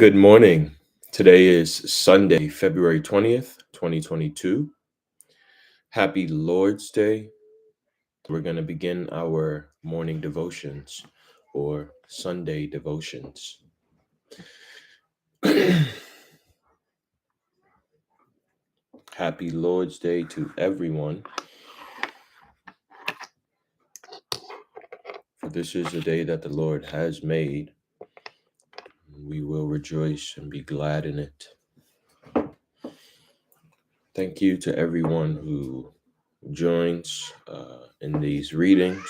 Good morning. Today is Sunday, February 20th, 2022. Happy Lord's Day. We're going to begin our morning devotions or Sunday devotions. Happy Lord's Day to everyone. For this is the day that the Lord has made. We will rejoice and be glad in it. Thank you to everyone who joins in these readings.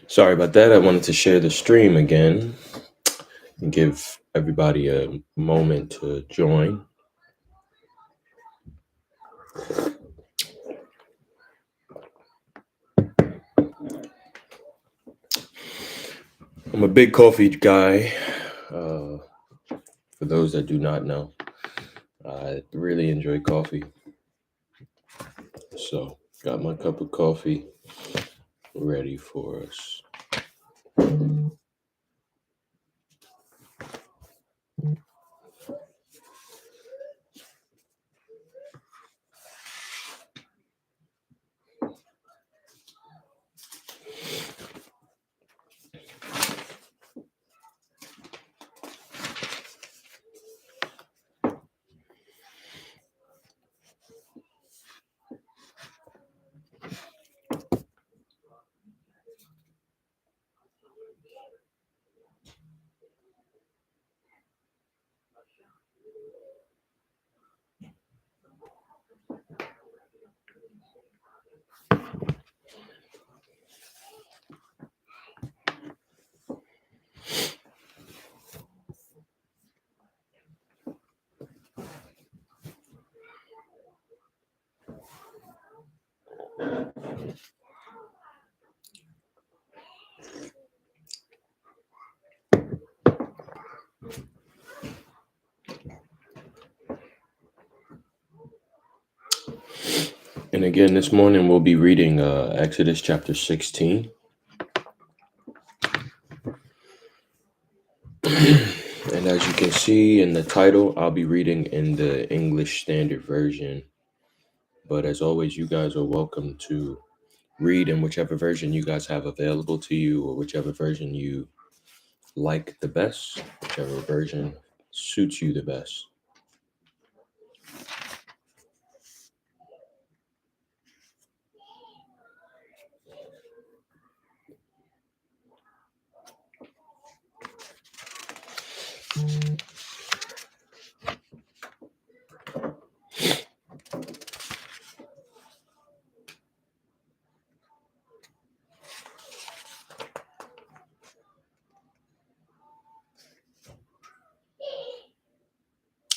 Sorry about that. I wanted to share the stream again and give everybody a moment to join. I'm a big coffee guy. For those that do not know, I really enjoy coffee. So, got my cup of coffee ready for us. And again, this morning we'll be reading Exodus chapter 16. And as you can see in the title, I'll be reading in the English Standard Version. But as always, you guys are welcome to read in whichever version you guys have available to you, or whichever version you like the best, whichever version suits you the best.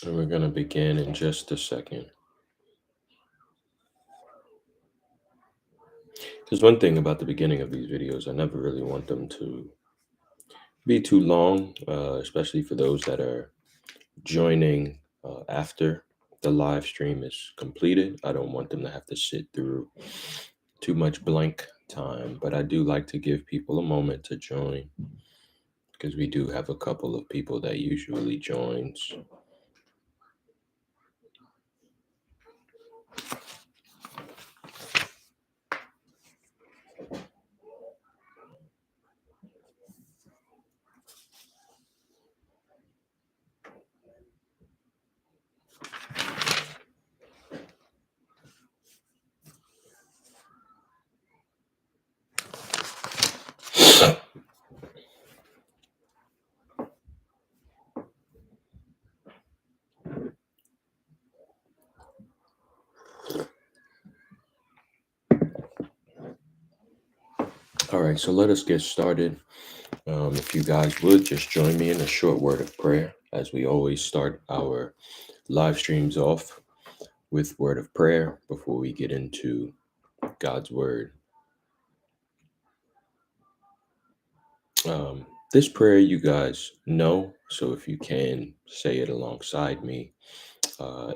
And we're going to begin in just a second. Because one thing about the beginning of these videos, I never really want them to be too long, especially for those that are joining after the live stream is completed. I don't want them to have to sit through too much blank time, but I do like to give people a moment to join because we do have a couple of people that usually joins. All right, so let us get started. If you guys would just join me in a short word of prayer, as we always start our live streams off with word of prayer before we get into God's word. This prayer you guys know, so if you can say it alongside me,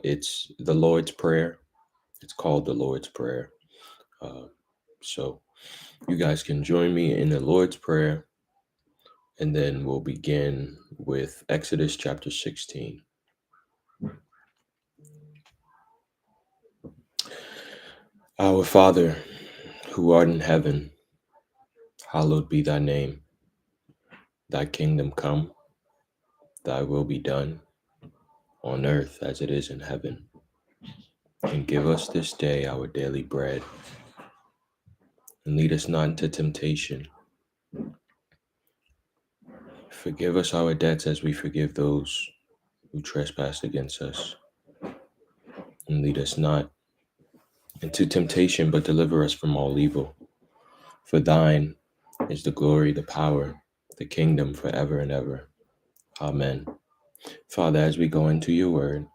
it's the Lord's Prayer. It's called the Lord's Prayer. So you guys can join me in the Lord's Prayer, and then we'll begin with Exodus chapter 16. Our Father, who art in heaven, hallowed be thy name. Thy kingdom come, thy will be done, on earth as it is in heaven. And give us this day our daily bread, and lead us not into temptation. Forgive us our debts as we forgive those who trespass against us. And lead us not into temptation, but deliver us from all evil. For thine is the glory, the power, the kingdom forever and ever. Amen. Father, as we go into your word,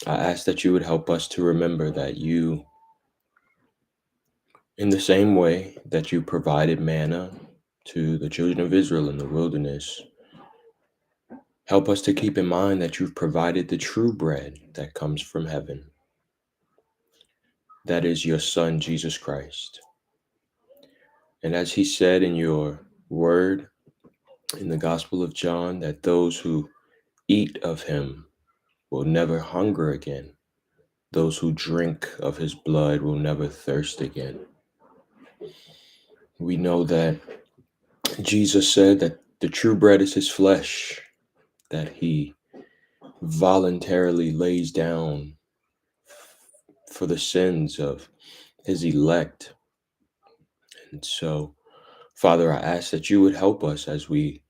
I ask that you would help us to remember that you, in the same way that you provided manna to the children of Israel in the wilderness, help us to keep in mind that you've provided the true bread that comes from heaven. That is your Son, Jesus Christ. And as he said in your word in the Gospel of John, that those who eat of him will never hunger again. Those who drink of his blood will never thirst again. We know that Jesus said that the true bread is his flesh, that he voluntarily lays down for the sins of his elect. And so, Father, I ask that you would help us as we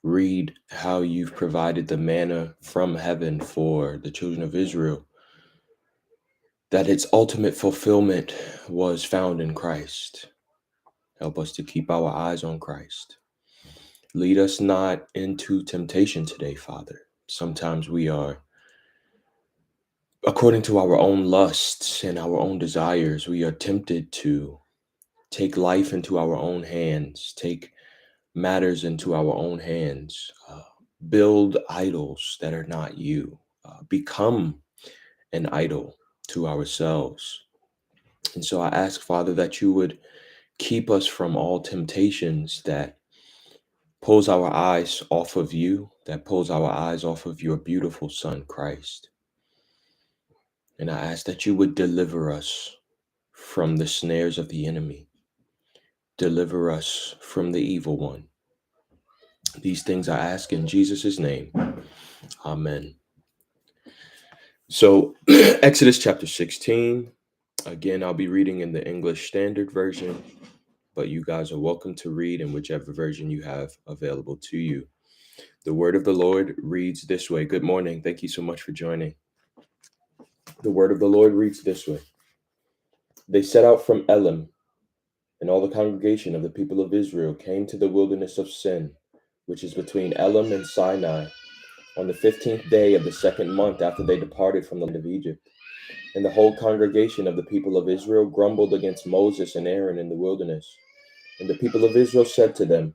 read how you've provided the manna from heaven for the children of Israel, that its ultimate fulfillment was found in Christ. Help us to keep our eyes on Christ. Lead us not into temptation today, Father. Sometimes we are, according to our own lusts and our own desires, we are tempted to take life into our own hands, take matters into our own hands, build idols that are not you, become an idol to ourselves. And so I ask, Father, that you would keep us from all temptations that pulls our eyes off of you, that pulls our eyes off of your beautiful Son, Christ. And I ask that you would deliver us from the snares of the enemy. Deliver us from the evil one. These things I ask in Jesus' name. Amen. So, Exodus chapter 16. Again, I'll be reading in the English Standard Version, but you guys are welcome to read in whichever version you have available to you. The word of the Lord reads this way. Good morning. Thank you so much for joining. The word of the Lord reads this way. They set out from Elim, and all the congregation of the people of Israel came to the wilderness of Sin, which is between Elim and Sinai, on the 15th day of the second month after they departed from the land of Egypt. And the whole congregation of the people of Israel grumbled against Moses and Aaron in the wilderness. And the people of Israel said to them,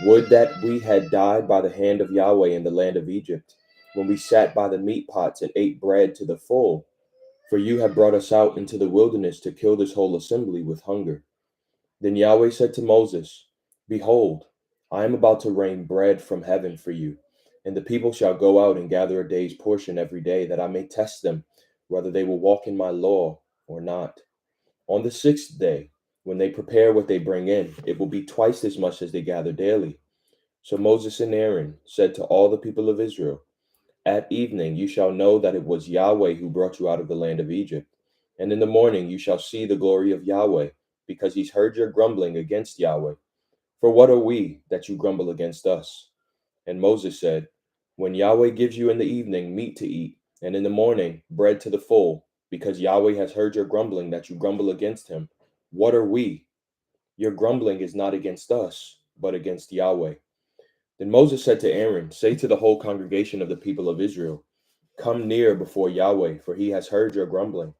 Would that we had died by the hand of Yahweh in the land of Egypt, when we sat by the meat pots and ate bread to the full. For you have brought us out into the wilderness to kill this whole assembly with hunger. Then Yahweh said to Moses, Behold, I am about to rain bread from heaven for you, and the people shall go out and gather a day's portion every day, that I may test them whether they will walk in my law or not. On the sixth day, when they prepare what they bring in, it will be twice as much as they gather daily. So Moses and Aaron said to all the people of Israel, At evening you shall know that it was Yahweh who brought you out of the land of Egypt. And in the morning you shall see the glory of Yahweh, because he's heard your grumbling against Yahweh. For what are we that you grumble against us? And Moses said, When Yahweh gives you in the evening meat to eat, and in the morning bread to the full, because Yahweh has heard your grumbling that you grumble against him, what are we? Your grumbling is not against us, but against Yahweh. Then Moses said to Aaron, Say to the whole congregation of the people of Israel, Come near before Yahweh, for he has heard your grumbling.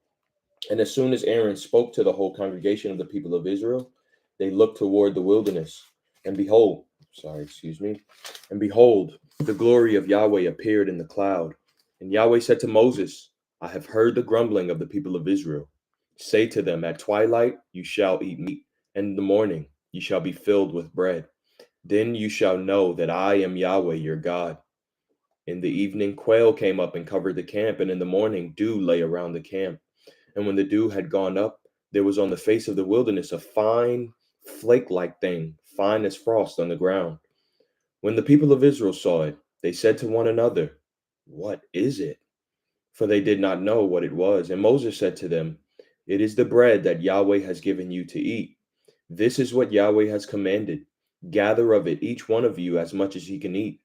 And as soon as Aaron spoke to the whole congregation of the people of Israel, they looked toward the wilderness, and behold, and behold, the glory of Yahweh appeared in the cloud. And Yahweh said to Moses, I have heard the grumbling of the people of Israel. Say to them, At twilight you shall eat meat, and in the morning you shall be filled with bread. Then you shall know that I am Yahweh your God. In the evening, quail came up and covered the camp, and in the morning, dew lay around the camp. And when the dew had gone up, there was on the face of the wilderness a fine, flake like thing, fine as frost on the ground. When the people of Israel saw it, they said to one another, What is it? For they did not know what it was. And Moses said to them, It is the bread that Yahweh has given you to eat. This is what Yahweh has commanded. Gather of it each one of you as much as he can eat.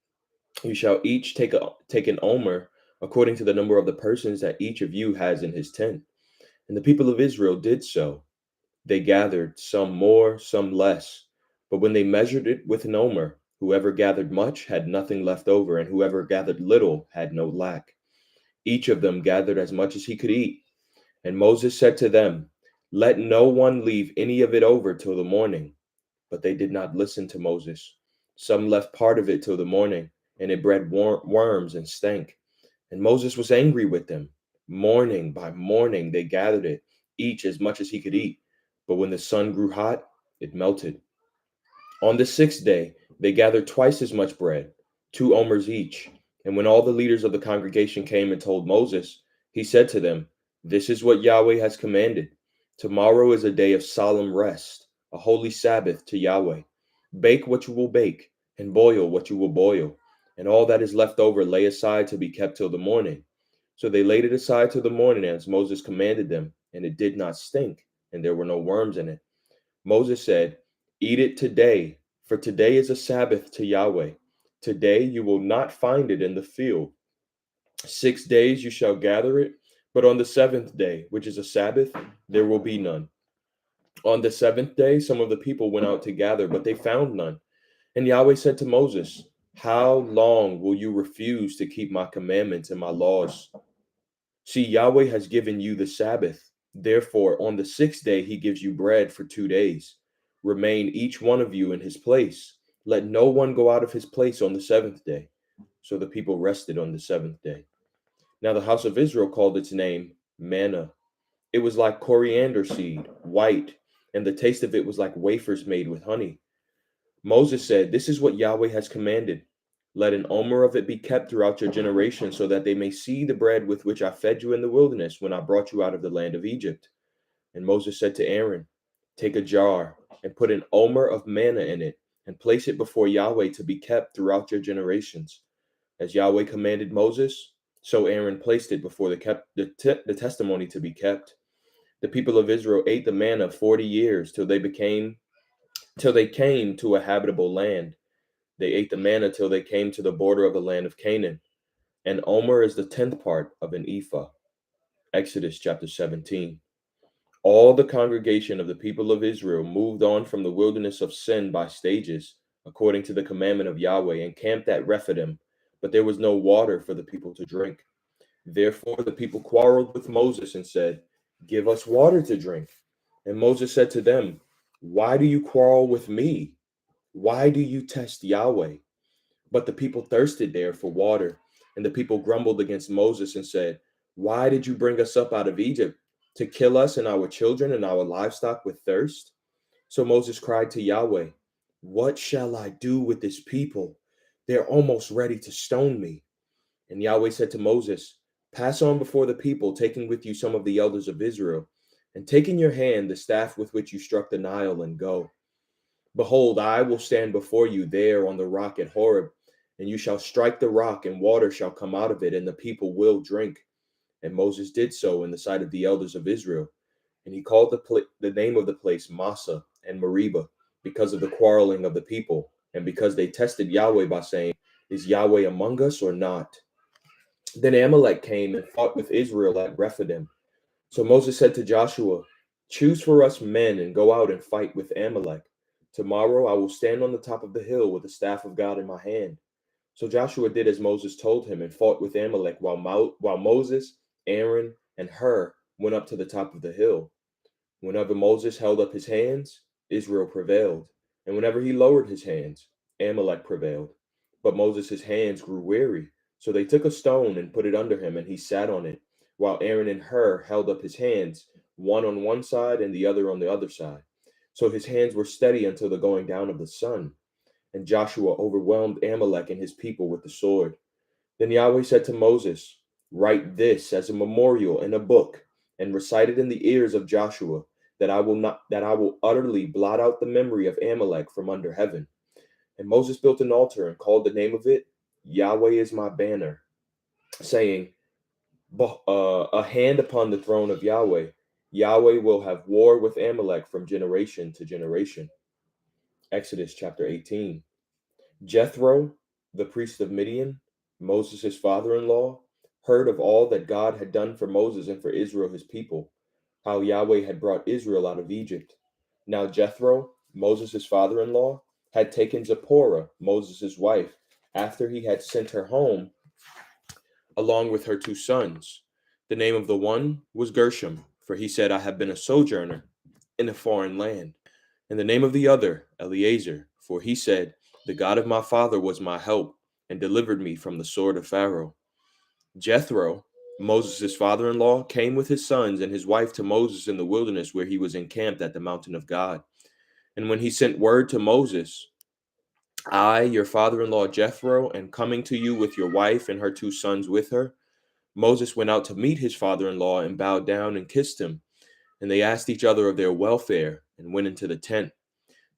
You shall each take an omer according to the number of the persons that each of you has in his tent. And the people of Israel did so. They gathered, some more, some less. But when they measured it with an omer, whoever gathered much had nothing left over, and whoever gathered little had no lack. Each of them gathered as much as he could eat. And Moses said to them, Let no one leave any of it over till the morning. But they did not listen to Moses. Some left part of it till the morning, and it bred worms and stank. And Moses was angry with them. Morning by morning they gathered it, each as much as he could eat. But when the sun grew hot, it melted. On the sixth day, they gathered twice as much bread, 2 omers each. And when all the leaders of the congregation came and told Moses, he said to them, This is what Yahweh has commanded. Tomorrow is a day of solemn rest, a holy Sabbath to Yahweh. Bake what you will bake, and boil what you will boil, and all that is left over lay aside to be kept till the morning. So they laid it aside till the morning as Moses commanded them, and it did not stink, and there were no worms in it. Moses said, Eat it today, for today is a Sabbath to Yahweh. Today you will not find it in the field. 6 days you shall gather it, but on the seventh day, which is a Sabbath, there will be none. On the seventh day, some of the people went out to gather, but they found none. And Yahweh said to Moses, How long will you refuse to keep my commandments and my laws? See, Yahweh has given you the Sabbath. Therefore, on the sixth day, he gives you bread for 2 days. Remain each one of you in his place. Let no one go out of his place on the seventh day. So the people rested on the seventh day. Now the house of Israel called its name manna. It was like coriander seed, white, and the taste of it was like wafers made with honey. Moses said, This is what Yahweh has commanded. Let an omer of it be kept throughout your generations, so that they may see the bread with which I fed you in the wilderness when I brought you out of the land of Egypt. And Moses said to Aaron, Take a jar and put an omer of manna in it, and place it before Yahweh to be kept throughout your generations. As Yahweh commanded Moses, so Aaron placed it before the testimony to be kept. The people of Israel ate the manna 40 years till they came to a habitable land. They ate the manna till they came to the border of the land of Canaan. And omer is the 10th part of an ephah. Exodus chapter 17. All the congregation of the people of Israel moved on from the wilderness of Sin by stages, according to the commandment of Yahweh, and camped at Rephidim. But there was no water for the people to drink. Therefore the people quarreled with Moses and said, Give us water to drink. And Moses said to them, Why do you quarrel with me? Why do you test Yahweh? But the people thirsted there for water, and the people grumbled against Moses and said, Why did you bring us up out of Egypt? To kill us and our children and our livestock with thirst? So Moses cried to Yahweh, What shall I do with this people? They're almost ready to stone me. And Yahweh said to Moses, Pass on before the people, taking with you some of the elders of Israel, and take in your hand the staff with which you struck the Nile, and go. Behold, I will stand before you there on the rock at Horeb, and you shall strike the rock, and water shall come out of it, and the people will drink. And Moses did so in the sight of the elders of Israel. And he called the name of the place Massa and Meribah, because of the quarreling of the people, and because they tested Yahweh by saying, Is Yahweh among us or not? Then Amalek came and fought with Israel at Rephidim. So Moses said to Joshua, Choose for us men and go out and fight with Amalek. Tomorrow I will stand on the top of the hill with the staff of God in my hand. So Joshua did as Moses told him and fought with Amalek while Moses, Aaron, and Hur went up to the top of the hill. Whenever Moses held up his hands, Israel prevailed, and whenever he lowered his hands, Amalek prevailed. But Moses' hands grew weary, so they took a stone and put it under him, and he sat on it, while Aaron and Hur held up his hands, one on one side and the other on the other side. So his hands were steady until the going down of the sun. And Joshua overwhelmed Amalek and his people with the sword. Then Yahweh said to Moses, Write this as a memorial in a book, and recite it in the ears of Joshua, that I will utterly blot out the memory of Amalek from under heaven. And Moses built an altar and called the name of it Yahweh is my banner, saying, A hand upon the throne of Yahweh. Yahweh will have war with Amalek from generation to generation. Exodus chapter 18. Jethro, the priest of Midian, Moses' father-in-law, heard of all that God had done for Moses and for Israel his people, how Yahweh had brought Israel out of Egypt. Now Jethro, Moses' father-in-law, had taken Zipporah, Moses' wife, after he had sent her home along with her two sons. The name of the one was Gershom, for he said, I have been a sojourner in a foreign land. And the name of the other, Eleazar, for he said, The God of my father was my help, and delivered me from the sword of Pharaoh. Jethro, Moses' father-in-law, came with his sons and his wife to Moses in the wilderness where he was encamped at the mountain of God. And when he sent word to Moses, I, your father-in-law Jethro, am coming to you with your wife and her two sons with her. Moses went out to meet his father-in-law and bowed down and kissed him. And they asked each other of their welfare and went into the tent.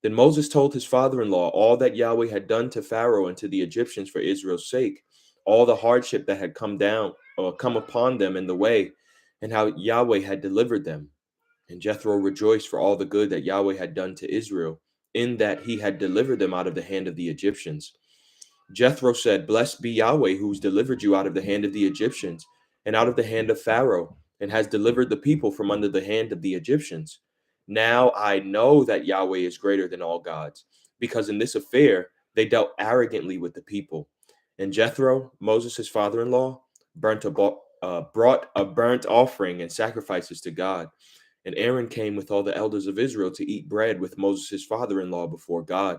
Then Moses told his father-in-law all that Yahweh had done to Pharaoh and to the Egyptians for Israel's sake, all the hardship that had come upon them in the way, and how Yahweh had delivered them. And Jethro rejoiced for all the good that Yahweh had done to Israel, in that he had delivered them out of the hand of the Egyptians. Jethro said, Blessed be Yahweh, who's delivered you out of the hand of the Egyptians, and out of the hand of Pharaoh, and has delivered the people from under the hand of the Egyptians. Now I know that Yahweh is greater than all gods, because in this affair they dealt arrogantly with the people. And Jethro, Moses' father-in-law, brought a burnt offering and sacrifices to God. And Aaron came with all the elders of Israel to eat bread with Moses' father-in-law before God.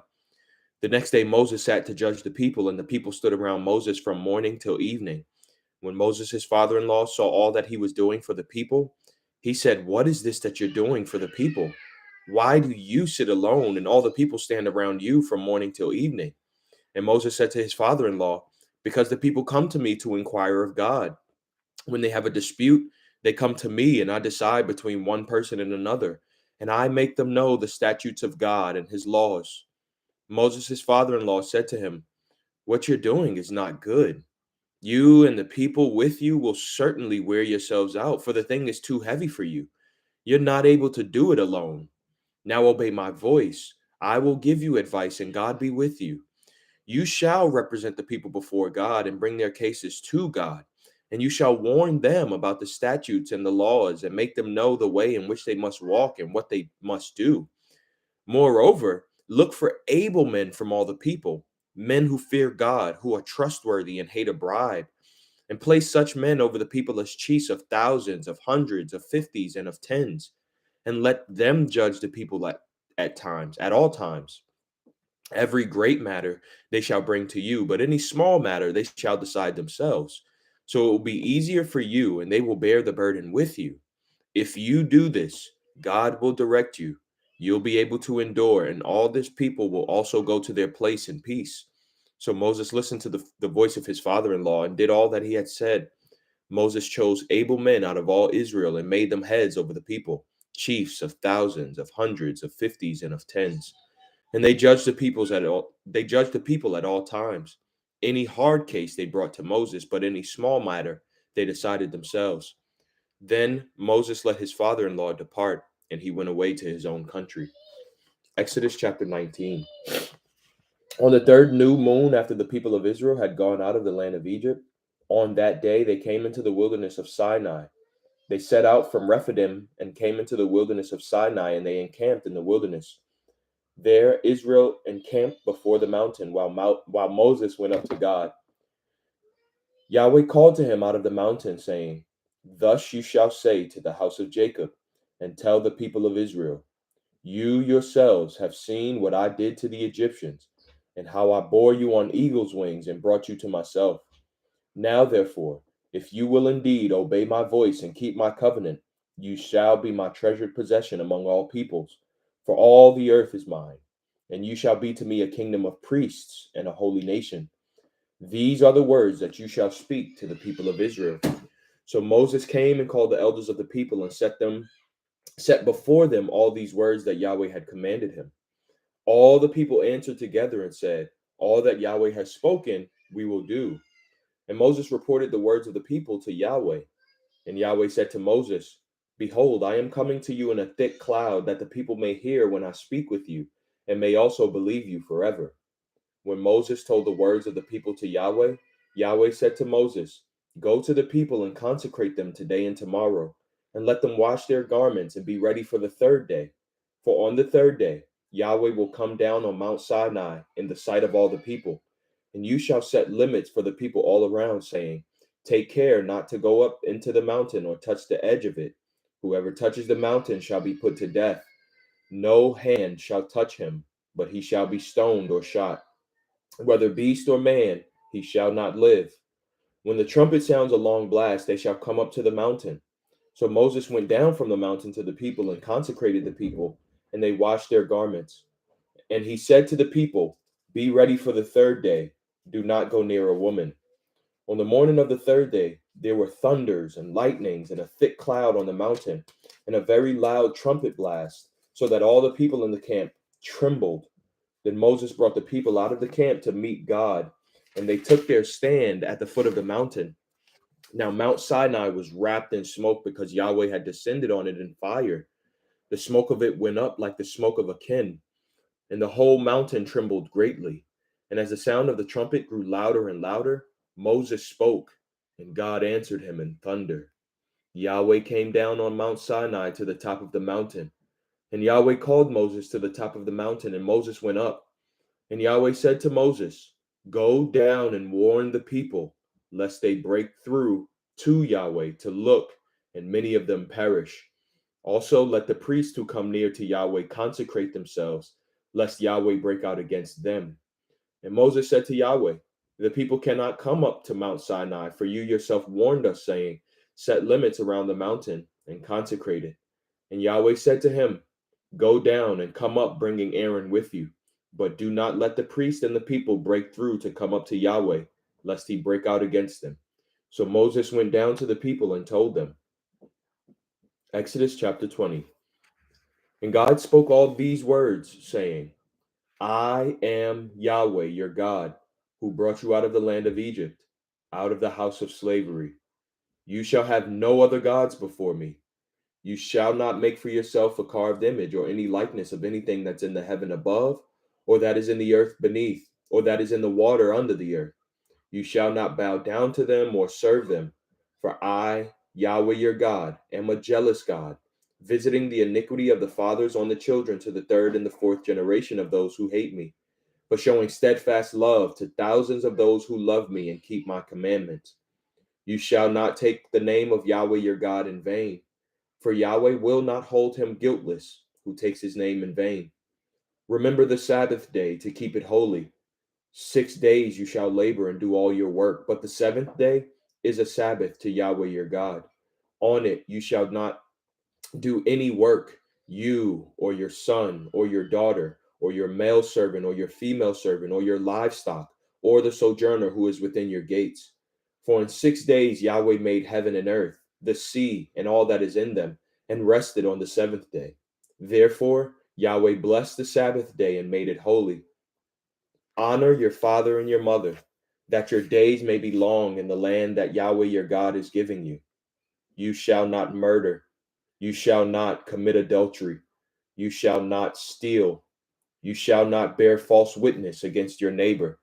The next day Moses sat to judge the people, and the people stood around Moses from morning till evening. When Moses, his father-in-law, saw all that he was doing for the people, he said, What is this that you're doing for the people? Why do you sit alone and all the people stand around you from morning till evening? And Moses said to his father-in-law, Because the people come to me to inquire of God. When they have a dispute, they come to me, and I decide between one person and another, and I make them know the statutes of God and his laws. Moses' father-in-law said to him, What you're doing is not good. You and the people with you will certainly wear yourselves out, for the thing is too heavy for you. You're not able to do it alone. Now obey my voice. I will give you advice, and God be with you. You shall represent the people before God and bring their cases to God. And you shall warn them about the statutes and the laws, and make them know the way in which they must walk and what they must do. Moreover, look for able men from all the people, men who fear God, who are trustworthy and hate a bribe, and place such men over the people as chiefs of thousands, of hundreds, of fifties, and of tens, and let them judge the people at all times. Every great matter they shall bring to you, but any small matter they shall decide themselves. So it will be easier for you, and they will bear the burden with you. If you do this, God will direct you. You'll be able to endure, and all this people will also go to their place in peace. So Moses listened to the voice of his father in law and did all that he had said. Moses chose able men out of all Israel and made them heads over the people, chiefs of thousands, of hundreds, of fifties, and of tens. And they judged the people at all times. Any hard case they brought to Moses, but any small matter they decided themselves. Then Moses let his father-in-law depart, and he went away to his own country. Exodus chapter 19. On the third new moon after the people of Israel had gone out of the land of Egypt, on that day they came into the wilderness of Sinai. They set out from Rephidim and came into the wilderness of Sinai, and they encamped in the wilderness. There Israel encamped before the mountain while Moses went up to God. Yahweh called to him out of the mountain, saying, Thus you shall say to the house of Jacob, and tell the people of Israel, You yourselves have seen what I did to the Egyptians, and how I bore you on eagle's wings and brought you to myself. Now, therefore, if you will indeed obey my voice and keep my covenant, you shall be my treasured possession among all peoples, for all the earth is mine, and you shall be to me a kingdom of priests and a holy nation. These are the words that you shall speak to the people of Israel. So Moses came and called the elders of the people and set before them all these words that Yahweh had commanded him. All the people answered together and said, All that Yahweh has spoken, we will do. And Moses reported the words of the people to Yahweh. And Yahweh said to Moses, Behold, I am coming to you in a thick cloud, that the people may hear when I speak with you, and may also believe you forever. When Moses told the words of the people to Yahweh, Yahweh said to Moses, Go to the people and consecrate them today and tomorrow, and let them wash their garments and be ready for the third day. For on the third day, Yahweh will come down on Mount Sinai in the sight of all the people. And you shall set limits for the people all around, saying, Take care not to go up into the mountain or touch the edge of it. Whoever touches the mountain shall be put to death. No hand shall touch him, but he shall be stoned or shot. Whether beast or man, he shall not live. When the trumpet sounds a long blast, they shall come up to the mountain. So Moses went down from the mountain to the people and consecrated the people, and they washed their garments. And he said to the people, Be ready for the third day. Do not go near a woman. On the morning of the third day, there were thunders and lightnings and a thick cloud on the mountain, and a very loud trumpet blast, so that all the people in the camp trembled. Then Moses brought the people out of the camp to meet God, and they took their stand at the foot of the mountain. Now, Mount Sinai was wrapped in smoke because Yahweh had descended on it in fire. The smoke of it went up like the smoke of a kiln, and the whole mountain trembled greatly. And as the sound of the trumpet grew louder and louder, Moses spoke, and God answered him in thunder. Yahweh came down on Mount Sinai to the top of the mountain, and Yahweh called Moses to the top of the mountain, and Moses went up. And Yahweh said to Moses, Go down and warn the people, lest they break through to Yahweh to look, and many of them perish. Also, let the priests who come near to Yahweh consecrate themselves, lest Yahweh break out against them. And Moses said to Yahweh, The people cannot come up to Mount Sinai, for you yourself warned us, saying, Set limits around the mountain and consecrate it. And Yahweh said to him, Go down and come up, bringing Aaron with you. But do not let the priest and the people break through to come up to Yahweh, lest he break out against them. So Moses went down to the people and told them. Exodus chapter 20. And God spoke all these words, saying, I am Yahweh your God, who brought you out of the land of Egypt, out of the house of slavery. You shall have no other gods before me. You shall not make for yourself a carved image or any likeness of anything that's in the heaven above, or that is in the earth beneath, or that is in the water under the earth. You shall not bow down to them or serve them. For I, Yahweh your God, am a jealous God, visiting the iniquity of the fathers on the children to the third and the fourth generation of those who hate me, but showing steadfast love to thousands of those who love me and keep my commandments. You shall not take the name of Yahweh your God in vain, for Yahweh will not hold him guiltless who takes his name in vain. Remember the Sabbath day to keep it holy. 6 days you shall labor and do all your work, but the seventh day is a Sabbath to Yahweh your God. On it you shall not do any work, you or your son or your daughter or your male servant or your female servant or your livestock or the sojourner who is within your gates. For in 6 days Yahweh made heaven and earth, the sea, and all that is in them, and rested on the seventh day. Therefore, Yahweh blessed the Sabbath day and made it holy. Honor your father and your mother, that your days may be long in the land that Yahweh your God is giving you. You shall not murder. You shall not commit adultery. You shall not steal. You shall not bear false witness against your neighbor.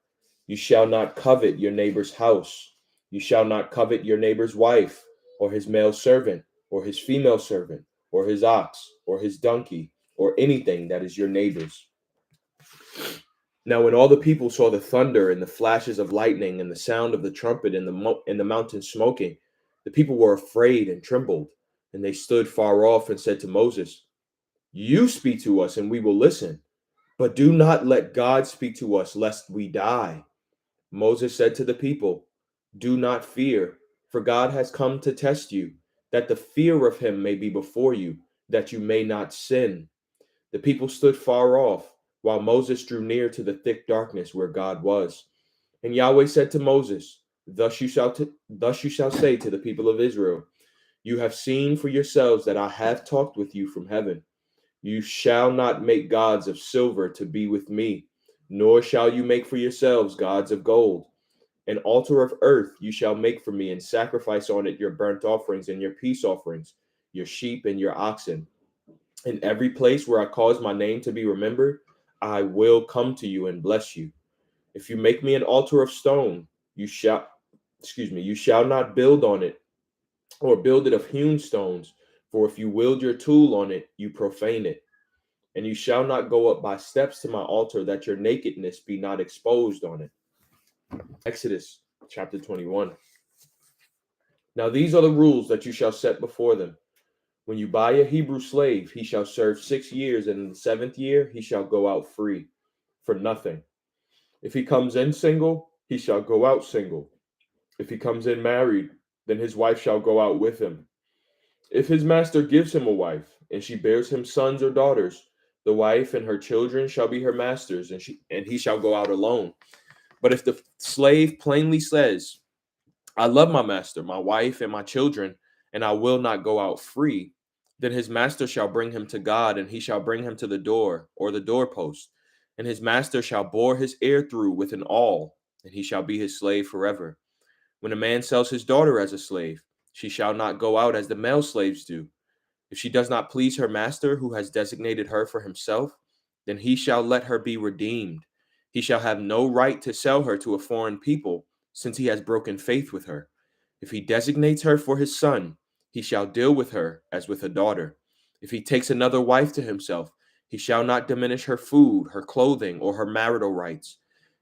You shall not covet your neighbor's house. You shall not covet your neighbor's wife, or his male servant, or his female servant, or his ox, or his donkey, or anything that is your neighbor's. Now, when all the people saw the thunder and the flashes of lightning and the sound of the trumpet and the mountain smoking, the people were afraid and trembled, and they stood far off and said to Moses, "You speak to us, and we will listen, but do not let God speak to us, lest we die." Moses said to the people, "Do not fear, for God has come to test you, that the fear of him may be before you, that you may not sin." The people stood far off, while Moses drew near to the thick darkness where God was. And Yahweh said to Moses, thus you shall say to the people of Israel, "You have seen for yourselves that I have talked with you from heaven. You shall not make gods of silver to be with me, nor shall you make for yourselves gods of gold. An altar of earth you shall make for me, and sacrifice on it your burnt offerings and your peace offerings, your sheep and your oxen. In every place where I cause my name to be remembered, I will come to you and bless you. If you make me an altar of stone, you shall not build on it or build it of hewn stones, for if you wield your tool on it, you profane it. And you shall not go up by steps to my altar, that your nakedness be not exposed on it." Exodus chapter 21. Now these are the rules that you shall set before them. When you buy a Hebrew slave, he shall serve 6 years, and in the seventh year he shall go out free, for nothing. If he comes in single, he shall go out single. If he comes in married, then his wife shall go out with him. If his master gives him a wife, and she bears him sons or daughters, the wife and her children shall be her master's, and he shall go out alone. But if the slave plainly says, "I love my master, my wife, and my children, and I will not go out free," then his master shall bring him to God, and he shall bring him to the door or the doorpost, and his master shall bore his ear through with an awl, and he shall be his slave forever. When a man sells his daughter as a slave, she shall not go out as the male slaves do. If she does not please her master, who has designated her for himself, then he shall let her be redeemed. He shall have no right to sell her to a foreign people, since he has broken faith with her. If he designates her for his son, he shall deal with her as with a daughter. If he takes another wife to himself, he shall not diminish her food, her clothing, or her marital rights.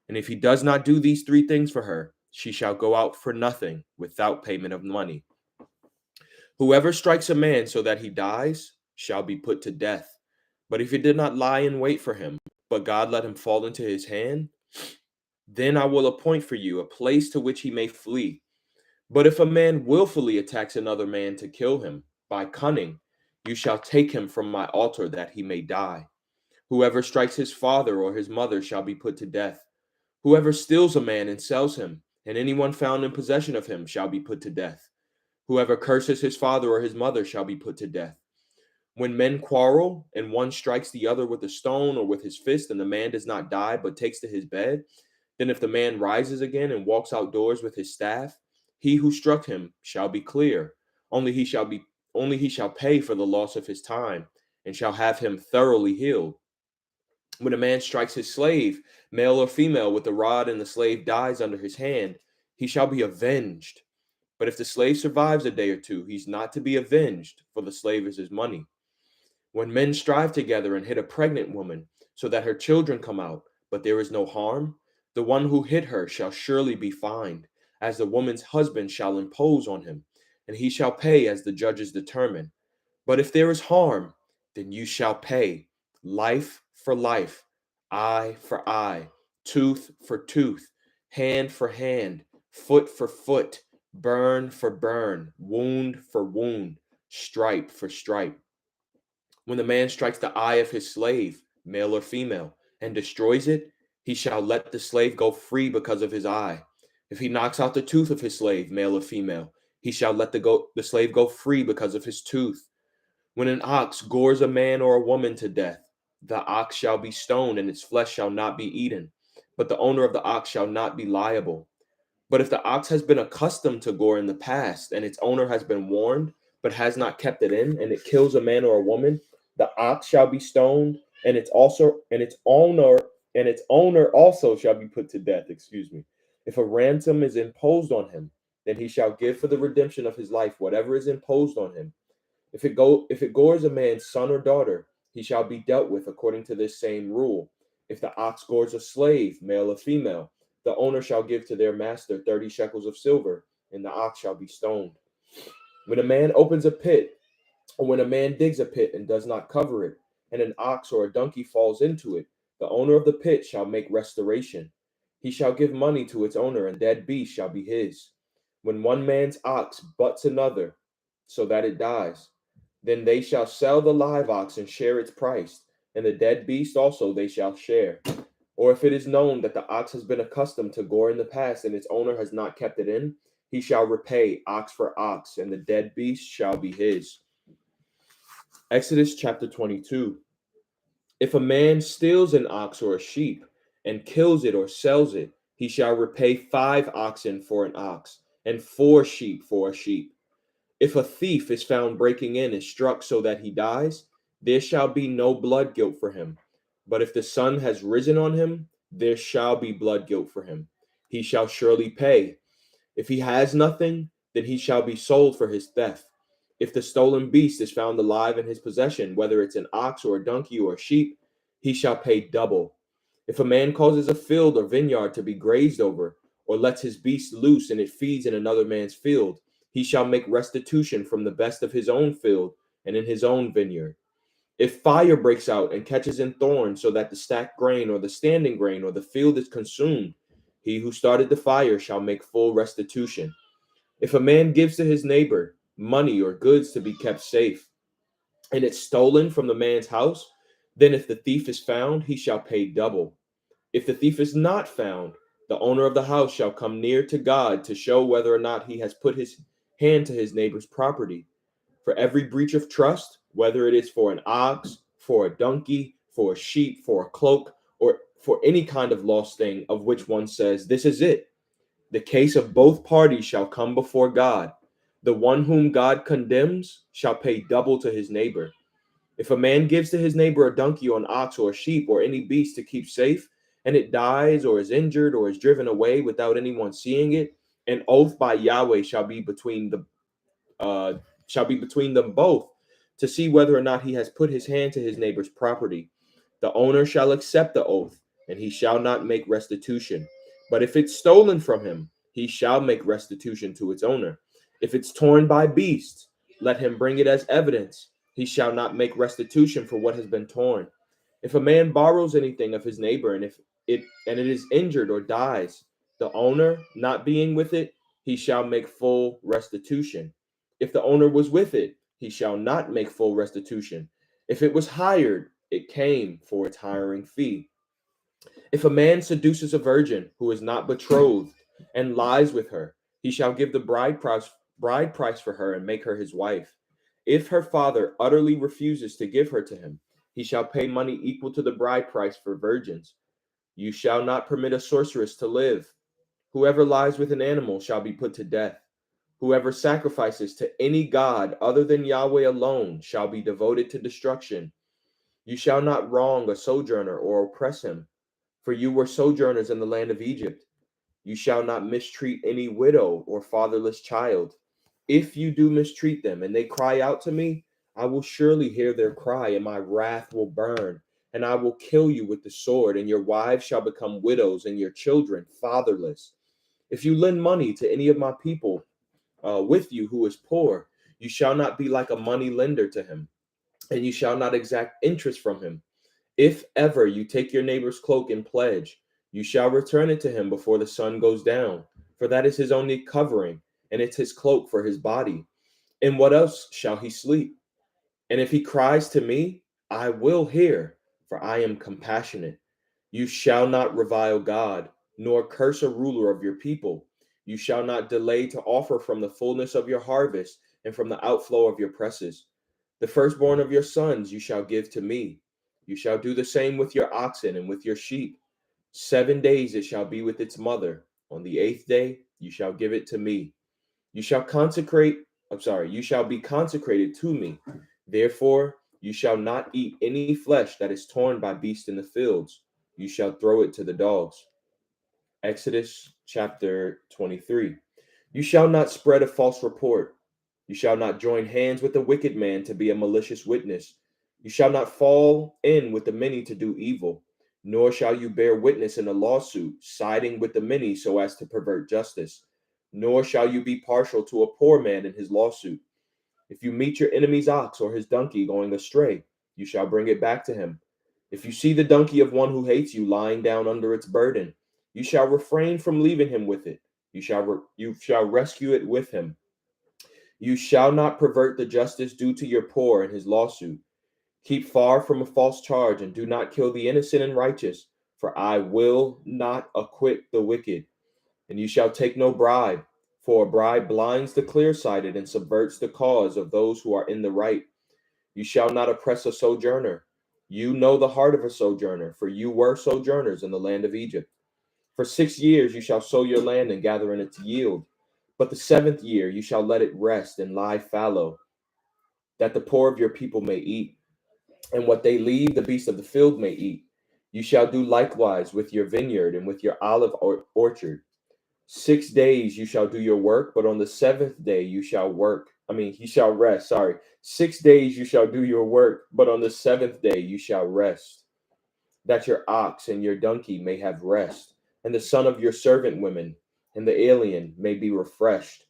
And if he does not do these three things for her, she shall go out for nothing, without payment of money. Whoever strikes a man so that he dies shall be put to death. But if he did not lie in wait for him, but God let him fall into his hand, then I will appoint for you a place to which he may flee. But if a man willfully attacks another man to kill him by cunning, you shall take him from my altar that he may die. Whoever strikes his father or his mother shall be put to death. Whoever steals a man and sells him, and anyone found in possession of him shall be put to death. Whoever curses his father or his mother shall be put to death. When men quarrel, and one strikes the other with a stone or with his fist, and the man does not die but takes to his bed, then if the man rises again and walks outdoors with his staff, he who struck him shall be clear. Only he shall pay for the loss of his time, and shall have him thoroughly healed. When a man strikes his slave, male or female, with a rod, and the slave dies under his hand, he shall be avenged. But if the slave survives a day or two, he's not to be avenged, for the slave is his money. When men strive together and hit a pregnant woman, so that her children come out, but there is no harm, the one who hit her shall surely be fined, as the woman's husband shall impose on him, and he shall pay as the judges determine. But if there is harm, then you shall pay life for life, eye for eye, tooth for tooth, hand for hand, foot for foot, burn for burn, wound for wound, stripe for stripe. When the man strikes the eye of his slave, male or female, and destroys it, he shall let the slave go free because of his eye. If he knocks out the tooth of his slave, male or female, he shall let the slave go free because of his tooth. When an ox gores a man or a woman to death, the ox shall be stoned, and its flesh shall not be eaten. But the owner of the ox shall not be liable. But if the ox has been accustomed to gore in the past, and its owner has been warned, but has not kept it in, and it kills a man or a woman, the ox shall be stoned, and its owner also shall be put to death. Excuse me. If a ransom is imposed on him, then he shall give for the redemption of his life whatever is imposed on him. If it gores a man's son or daughter, he shall be dealt with according to this same rule. If the ox gores a slave, male or female, the owner shall give to their master 30 shekels of silver, and the ox shall be stoned. When a man opens a pit, or when a man digs a pit and does not cover it, and an ox or a donkey falls into it, the owner of the pit shall make restoration. He shall give money to its owner, and dead beast shall be his. When one man's ox butts another, so that it dies, then they shall sell the live ox and share its price, and the dead beast also they shall share. Or if it is known that the ox has been accustomed to gore in the past, and its owner has not kept it in, he shall repay ox for ox, and the dead beast shall be his. Exodus chapter 22. If a man steals an ox or a sheep, and kills it or sells it, he shall repay 5 oxen for an ox, and 4 sheep for a sheep. If a thief is found breaking in and struck so that he dies, there shall be no blood guilt for him. But if the sun has risen on him, there shall be blood guilt for him. He shall surely pay. If he has nothing, then he shall be sold for his theft. If the stolen beast is found alive in his possession, whether it's an ox or a donkey or a sheep, he shall pay double. If a man causes a field or vineyard to be grazed over, or lets his beast loose and it feeds in another man's field, he shall make restitution from the best of his own field and in his own vineyard. If fire breaks out and catches in thorns, so that the stacked grain or the standing grain or the field is consumed, he who started the fire shall make full restitution. If a man gives to his neighbor money or goods to be kept safe, and it's stolen from the man's house, then if the thief is found, he shall pay double. If the thief is not found, the owner of the house shall come near to God to show whether or not he has put his hand to his neighbor's property. For every breach of trust, whether it is for an ox, for a donkey, for a sheep, for a cloak, or for any kind of lost thing of which one says, "This is it," the case of both parties shall come before God. The one whom God condemns shall pay double to his neighbor. If a man gives to his neighbor a donkey or an ox or a sheep or any beast to keep safe, and it dies or is injured or is driven away without anyone seeing it, an oath by Yahweh uh, shall be between them both to see whether or not he has put his hand to his neighbor's property. The owner shall accept the oath, and he shall not make restitution. But if it's stolen from him, he shall make restitution to its owner. If it's torn by beasts, let him bring it as evidence. He shall not make restitution for what has been torn. If a man borrows anything of his neighbor, and it is injured or dies, the owner not being with it, he shall make full restitution. If the owner was with it, he shall not make full restitution. If it was hired, it came for its hiring fee. If a man seduces a virgin who is not betrothed and lies with her, he shall give the bride price for her and make her his wife. If her father utterly refuses to give her to him, he shall pay money equal to the bride price for virgins. You shall not permit a sorceress to live. Whoever lies with an animal shall be put to death. Whoever sacrifices to any god other than Yahweh alone shall be devoted to destruction. You shall not wrong a sojourner or oppress him, for you were sojourners in the land of Egypt. You shall not mistreat any widow or fatherless child. If you do mistreat them and they cry out to me, I will surely hear their cry, and my wrath will burn, and I will kill you with the sword, and your wives shall become widows, and your children fatherless. If you lend money to any of my people with you who is poor, you shall not be like a money lender to him, and you shall not exact interest from him. If ever you take your neighbor's cloak in pledge, you shall return it to him before the sun goes down, for that is his only covering, and it's his cloak for his body. In what else shall he sleep? And if he cries to me, I will hear, for I am compassionate. You shall not revile God, nor curse a ruler of your people. You shall not delay to offer from the fullness of your harvest and from the outflow of your presses. The firstborn of your sons you shall give to me. You shall do the same with your oxen and with your sheep. 7 days it shall be with its mother. On the eighth day you shall give it to me. You shall you shall be consecrated to me. Therefore, you shall not eat any flesh that is torn by beasts in the fields. You shall throw it to the dogs. Exodus chapter 23. You shall not spread a false report. You shall not join hands with the wicked man to be a malicious witness. You shall not fall in with the many to do evil, nor shall you bear witness in a lawsuit, siding with the many so as to pervert justice. Nor shall you be partial to a poor man in his lawsuit. If you meet your enemy's ox or his donkey going astray, you shall bring it back to him. If you see the donkey of one who hates you lying down under its burden, you shall refrain from leaving him with it. You shall rescue it with him. You shall not pervert the justice due to your poor in his lawsuit. Keep far from a false charge and do not kill the innocent and righteous, for I will not acquit the wicked. And you shall take no bribe, for a bribe blinds the clear-sighted and subverts the cause of those who are in the right. You shall not oppress a sojourner. You know the heart of a sojourner, for you were sojourners in the land of Egypt. For 6 years you shall sow your land and gather in its yield. But the seventh year you shall let it rest and lie fallow, that the poor of your people may eat, and what they leave the beasts of the field may eat. You shall do likewise with your vineyard and with your olive orchard. 6 days you shall do your work, but on the seventh day you shall you shall rest. Sorry. 6 days you shall do your work, but on the seventh day you shall rest, that your ox and your donkey may have rest, and the son of your servant women and the alien may be refreshed.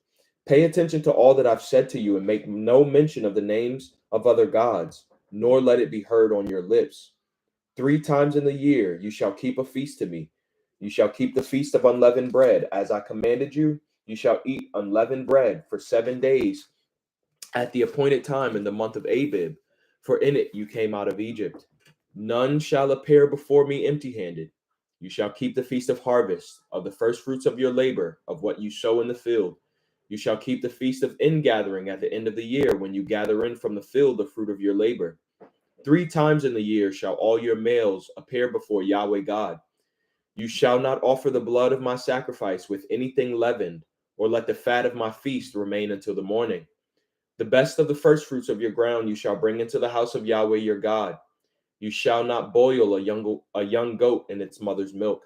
Pay attention to all that I've said to you, and make no mention of the names of other gods, nor let it be heard on your lips. 3 times in the year you shall keep a feast to me. You shall keep the feast of unleavened bread, as I commanded you. You shall eat unleavened bread for 7 days at the appointed time in the month of Abib, for in it you came out of Egypt. None shall appear before me empty handed. You shall keep the feast of harvest, of the first fruits of your labor, of what you sow in the field. You shall keep the feast of ingathering at the end of the year, when you gather in from the field the fruit of your labor. 3 times in the year shall all your males appear before Yahweh God. You shall not offer the blood of my sacrifice with anything leavened, or let the fat of my feast remain until the morning. The best of the first fruits of your ground you shall bring into the house of Yahweh your God. You shall not boil a young goat in its mother's milk.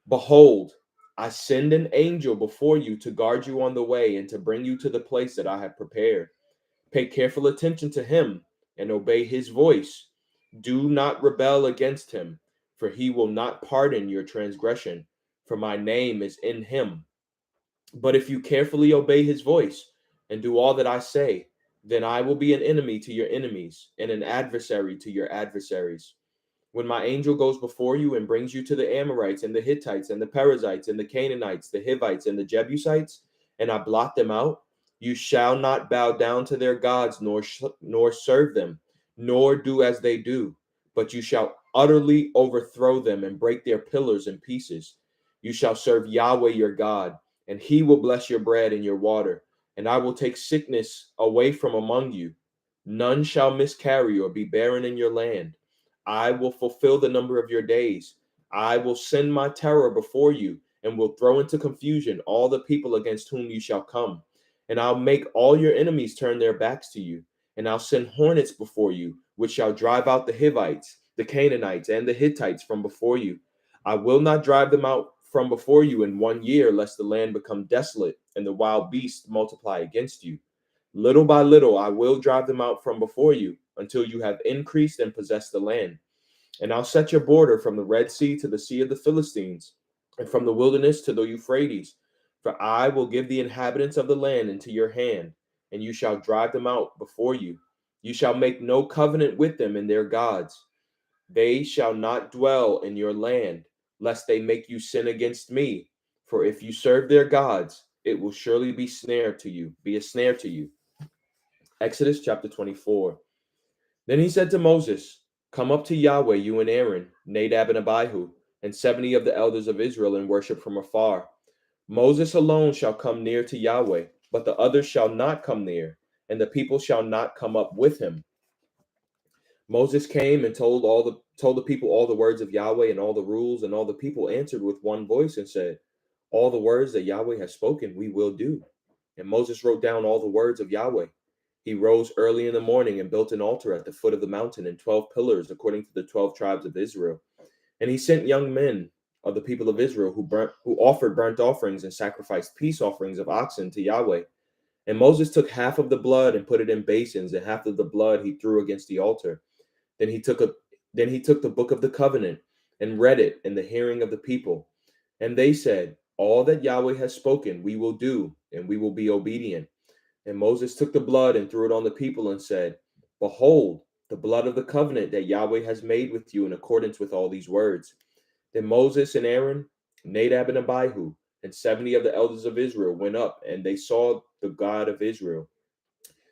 Behold, I send an angel before you to guard you on the way and to bring you to the place that I have prepared. Pay careful attention to him and obey his voice. Do not rebel against him, for he will not pardon your transgression, for my name is in him. But if you carefully obey his voice and do all that I say, then I will be an enemy to your enemies and an adversary to your adversaries. When my angel goes before you and brings you to the Amorites and the Hittites and the Perizzites and the Canaanites, the Hivites and the Jebusites, and I blot them out, you shall not bow down to their gods, nor serve them, nor do as they do, but you shall utterly overthrow them and break their pillars in pieces. You shall serve Yahweh your God, and he will bless your bread and your water, and I will take sickness away from among you. None shall miscarry or be barren in your land. I will fulfill the number of your days. I will send my terror before you and will throw into confusion all the people against whom you shall come. And I'll make all your enemies turn their backs to you. And I'll send hornets before you, which shall drive out the Hivites, the Canaanites, and the Hittites from before you. I will not drive them out from before you in 1 year, lest the land become desolate and the wild beasts multiply against you. Little by little, I will drive them out from before you until you have increased and possessed the land. And I'll set your border from the Red Sea to the Sea of the Philistines, and from the wilderness to the Euphrates. For I will give the inhabitants of the land into your hand, and you shall drive them out before you. You shall make no covenant with them and their gods. They shall not dwell in your land, lest they make you sin against me. For if you serve their gods, it will surely be a snare to you. Exodus chapter 24. Then he said to Moses, come up to Yahweh, you and Aaron, Nadab and Abihu, and 70 of the elders of Israel, and worship from afar. Moses alone shall come near to Yahweh, but the others shall not come near, and the people shall not come up with him. Moses came and told the people all the words of Yahweh and all the rules, and all the people answered with one voice and said, all the words that Yahweh has spoken, we will do. And Moses wrote down all the words of Yahweh. He rose early in the morning and built an altar at the foot of the mountain and 12 pillars according to the 12 tribes of Israel. And he sent young men of the people of Israel who offered burnt offerings and sacrificed peace offerings of oxen to Yahweh. And Moses took half of the blood and put it in basins, and half of the blood he threw against the altar. Then he took the book of the covenant and read it in the hearing of the people. And they said, all that Yahweh has spoken, we will do, and we will be obedient. And Moses took the blood and threw it on the people and said, behold, the blood of the covenant that Yahweh has made with you in accordance with all these words. Then Moses and Aaron, Nadab and Abihu, and 70 of the elders of Israel went up, and they saw the God of Israel.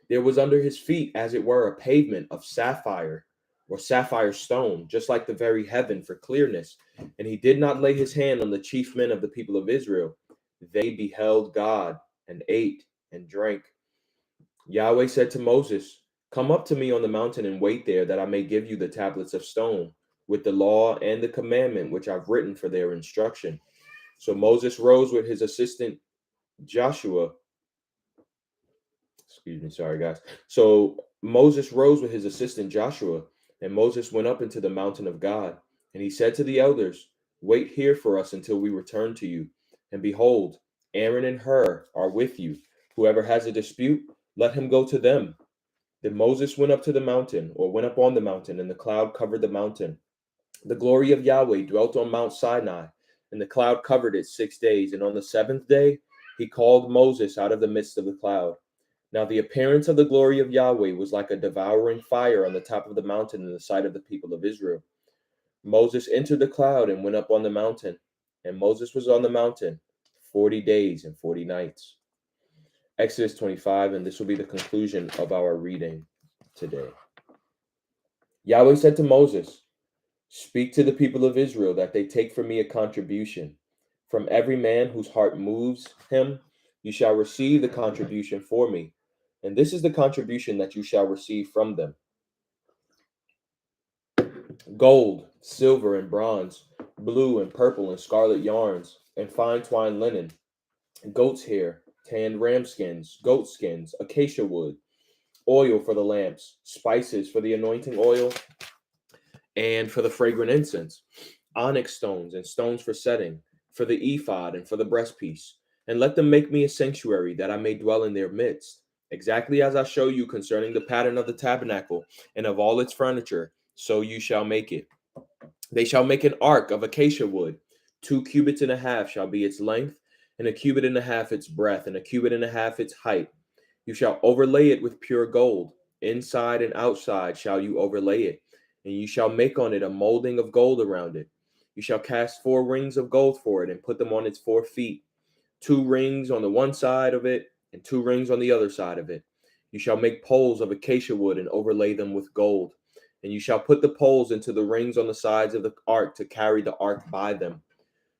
There was under his feet, as it were, a pavement of sapphire or sapphire stone, just like the very heaven for clearness. And he did not lay his hand on the chief men of the people of Israel. They beheld God and ate and drank. Yahweh said to Moses, come up to me on the mountain and wait there, that I may give you the tablets of stone with the law and the commandment which I've written for their instruction. So Moses rose with his assistant Joshua. Excuse me, sorry guys. So Moses rose with his assistant Joshua, and Moses went up into the mountain of God. And he said to the elders, wait here for us until we return to you. And behold, Aaron and Hur are with you. Whoever has a dispute, let him go to them. Then Moses went up on the mountain, and the cloud covered the mountain. The glory of Yahweh dwelt on Mount Sinai, and the cloud covered it 6 days. And on the seventh day, he called Moses out of the midst of the cloud. Now the appearance of the glory of Yahweh was like a devouring fire on the top of the mountain in the sight of the people of Israel. Moses entered the cloud and went up on the mountain, and Moses was on the mountain 40 days and 40 nights. Exodus 25, and this will be the conclusion of our reading today. Yahweh said to Moses, speak to the people of Israel that they take from me a contribution. From every man whose heart moves him, you shall receive the contribution for me. And this is the contribution that you shall receive from them: gold, silver, and bronze, blue and purple and scarlet yarns, and fine twined linen, goat's hair, tanned ram skins, goat skins, acacia wood, oil for the lamps, spices for the anointing oil and for the fragrant incense, onyx stones and stones for setting, for the ephod and for the breastpiece. And let them make me a sanctuary, that I may dwell in their midst, exactly as I show you concerning the pattern of the tabernacle and of all its furniture, so you shall make it. They shall make an ark of acacia wood. 2 cubits and a half shall be its length, and a cubit and a half its breadth, and a cubit and a half its height. You shall overlay it with pure gold. Inside and outside shall you overlay it, and you shall make on it a molding of gold around it. You shall cast 4 rings of gold for it, and put them on its 4 feet, 2 rings on the one side of it, and 2 rings on the other side of it. You shall make poles of acacia wood and overlay them with gold. And you shall put the poles into the rings on the sides of the ark to carry the ark by them.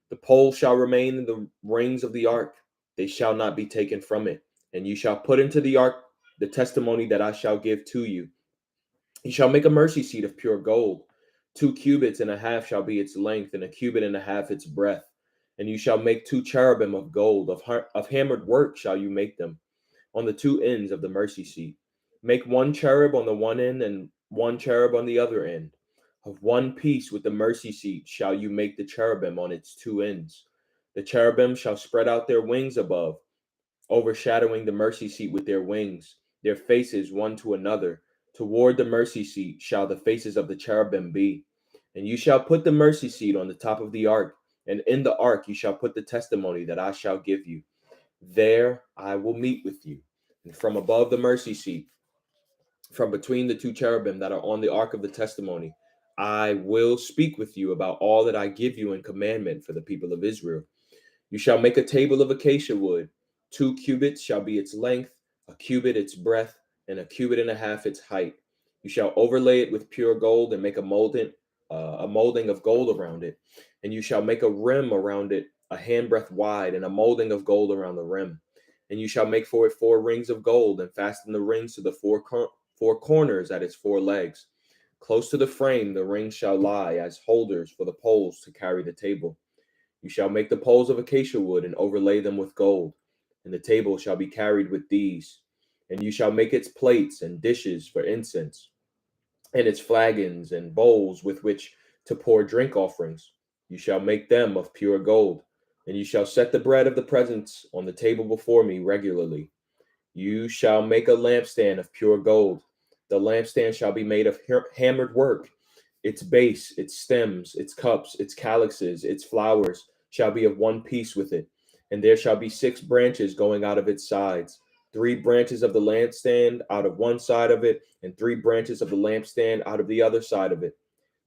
The poles shall remain in the rings of the ark, they shall not be taken from it. And you shall put into the ark the testimony that I shall give to you. You shall make a mercy seat of pure gold. 2 cubits and a half shall be its length, and a cubit and a half its breadth. And you shall make 2 cherubim of gold, of hammered work shall you make them, on the 2 ends of the mercy seat. Make 1 cherub on the one end, and 1 cherub on the other end. Of one piece with the mercy seat shall you make the cherubim on its 2 ends. The cherubim shall spread out their wings above, overshadowing the mercy seat with their wings, their faces one to another. Toward the mercy seat shall the faces of the cherubim be. And you shall put the mercy seat on the top of the ark, and in the ark you shall put the testimony that I shall give you. There I will meet with you. And from above the mercy seat, from between the 2 cherubim that are on the ark of the testimony, I will speak with you about all that I give you in commandment for the people of Israel. You shall make a table of acacia wood. 2 cubits shall be its length, a cubit its breadth, and a cubit and a half its height. You shall overlay it with pure gold and make a molding of gold around it. And you shall make a rim around it, a handbreadth wide, and a molding of gold around the rim. And you shall make for it 4 rings of gold, and fasten the rings to the four corners at its 4 legs. Close to the frame, the rings shall lie as holders for the poles to carry the table. You shall make the poles of acacia wood and overlay them with gold, and the table shall be carried with these. And you shall make its plates and dishes for incense, and its flagons and bowls with which to pour drink offerings. You shall make them of pure gold. And you shall set the bread of the presence on the table before me regularly. You shall make a lampstand of pure gold. The lampstand shall be made of hammered work. Its base, its stems, its cups, its calyxes, its flowers shall be of one piece with it. And there shall be 6 branches going out of its sides, 3 branches of the lampstand out of one side of it, and 3 branches of the lampstand out of the other side of it.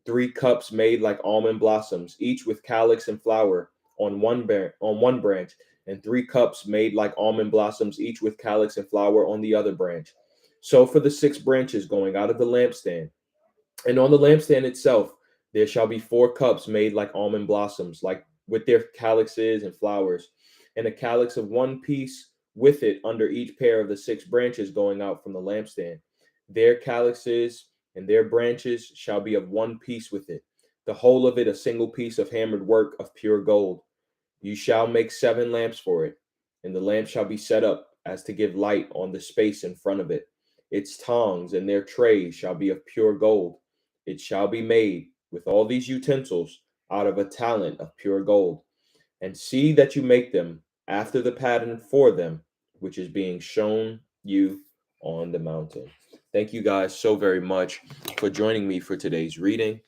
3 cups made like almond blossoms, each with calyx and flower on one branch, and 3 cups made like almond blossoms, each with calyx and flower on the other branch. So for the 6 branches going out of the lampstand. And on the lampstand itself, there shall be 4 cups made like almond blossoms, like with their calyxes and flowers, and a calyx of one piece with it under each pair of the 6 branches going out from the lampstand. Their calyxes and their branches shall be of one piece with it, the whole of it a single piece of hammered work of pure gold. You shall make 7 lamps for it, and the lamp shall be set up as to give light on the space in front of it. Its tongs and their trays shall be of pure gold. It shall be made with all these utensils out of a talent of pure gold. And see that you make them after the pattern for them, which is being shown you on the mountain. Thank you guys so very much for joining me for today's reading.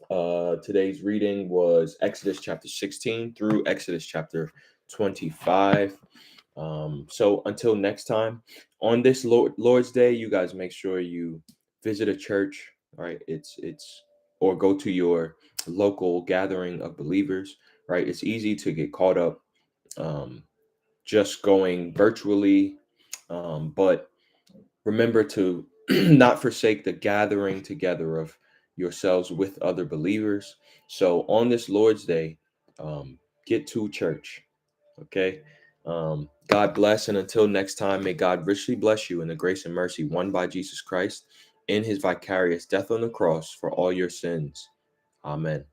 Today's reading was Exodus chapter 16 through Exodus chapter 25. So until next time, on this Lord's Day, you guys make sure you visit a church, right? It's or go to your local gathering of believers, right? It's easy to get caught up just going virtually, but remember to not forsake the gathering together of yourselves with other believers. So on this Lord's Day, get to church. Okay. God bless. And until next time, may God richly bless you in the grace and mercy won by Jesus Christ in his vicarious death on the cross for all your sins. Amen.